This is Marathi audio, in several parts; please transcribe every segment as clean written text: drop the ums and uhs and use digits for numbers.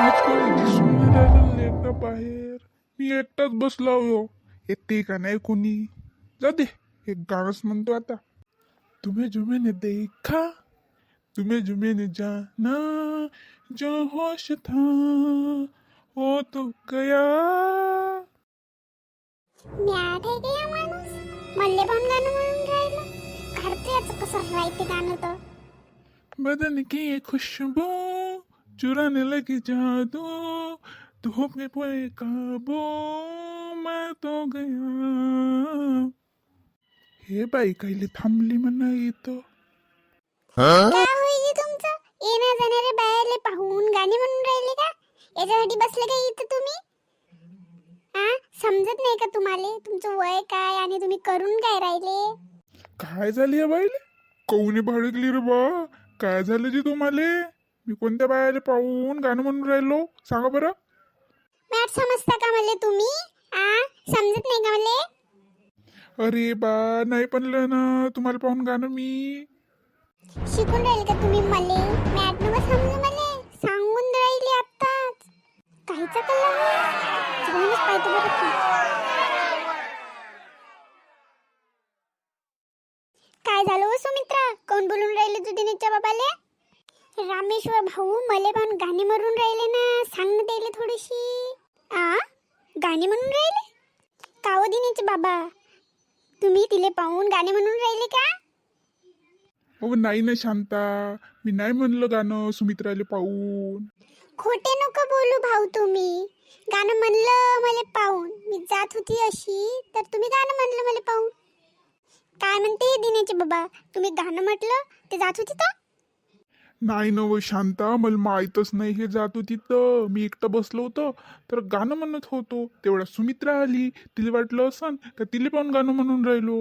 आज कोणी दिसून नाही राहिलं लेकरं बाहेर. मी एकटाच बसलो हो. येते का नाही कोणी. जाऊ दे, एक गाणंच म्हणतो आता. तुम्हें जो मैंने देखा, तुम्हें जो मैंने जाना, जो होश था वो तो गया. मॅट आहे का या माणूस मल्ले पण गाणं म्हणून राहिलं. घरचं याचं कसं राहते गाणं तर. बदन की ये खुशबू चुराने लगी जादू, तू हो गए पे काबू, मैं तो गया. हे बाई कायले थांबली म्हणा इथं. काय होईल तुमचं येण्या जाणारे बायाले पाहून गाणे म्हणून राहिले का. याच्यासाठी बसले का इथं तुम्ही. समजत नाही का तुम्हाला तुमचं वय काय आणि तुम्ही करून काय राहिले. काय झाली या बाईले. कौने भडकली रे बा. काय झालं जी तुम्हाला. मी कोणत्या बायाले पाहून गाणं म्हणून राहिलो सांगा बरं. मॅट समजता का मला तुम्ही. समजत नाही का मला. अरे बा नाही म्हणलं ना तुम्हाला पाहून गाणं मी. शिकून राहिले का तुम्ही मले. मॅट नको समजू मले सांगून राहिले आत्ताच. काहीच कळलं जाऊनच पाहतो बरं तू. काय झालं हो सुमित्रा. कोण बोलून राहिले तू दिनेशच्या बाबाले. रामेश्वर भाऊ मले पण गाणे म्हणून राहिले ना. सांग ना त्याला थोडीशी. गाणे म्हणून राहिले का हो दिनेशचे बाबा. तुम्ही तिले पाहून गाणे म्हणून राहिले का. अहो नाही ना शांता, मी नाही म्हणलं गाणं सुमित्राले पाहून. खोटे नको बोलू भाऊ तुम्ही. गाणं म्हणलं मला पाहून. मी जात होती अशी तर तुम्ही गाणं म्हणलं मला पाहून. काय म्हणते दिनेशचे बाबा. तुम्ही गाणं म्हटलं ते जात होती तर. नाही ना व शांता, मला माहीतच नाही हे जात होती तर. मी एकटं बसलो होतो तर गाणं म्हणत होतो. तेवढा सुमित्रा आली. तिला वाटलं असं का तिला पण गाणं म्हणून राहिलो.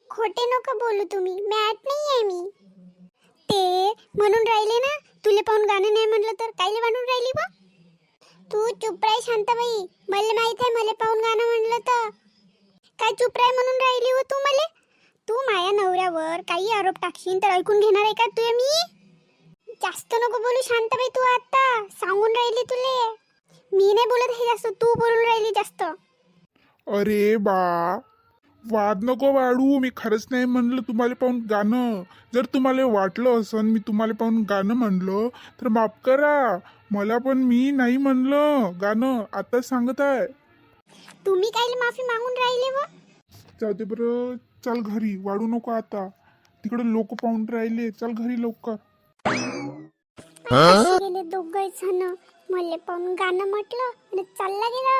खोटे नको बोलू तुम्ही. मॅट नाही आहे मी. ते म्हणून राहिले ना. तुले पाहून गाणं नाही म्हणलं तर कायले म्हणून राहिली बा. तू चुप राह शांताबाई. मला माहित आहे मला पाहून गाणं म्हणलं तर. काय चुप राह म्हणून राहिली हो तू मले. तू माझ्या नवऱ्यावर काही आरोप टाकशील तर ऐकून घेणार आहे का तू. मी जास्त नको बोलू शांताबाई. तू आता सांगून राहिली तुले. मी नाही बोलत हे जास्त. तू बोलून राहिली जास्त. अरे बा वाद नको वाढू. मी खरंच नाही म्हणलं तुम्हाला पाहून गाणं. जर तुम्हाला वाटलं असं मी तुम्हाला पाहून गाणं म्हणलं तर माफ करा. मला पण मी नाही म्हणलं गाणं. आता सांगत आहे. तुम्ही कायले माफी मागून राहिले व. जाऊ दे बरं. चल घरी. वाढू नको आता. तिकडे लोक पाहून राहिले. चल घरी लवकर. गेले दोघं जण. मला पाहून गाणं म्हटलं आणि चालला गेला.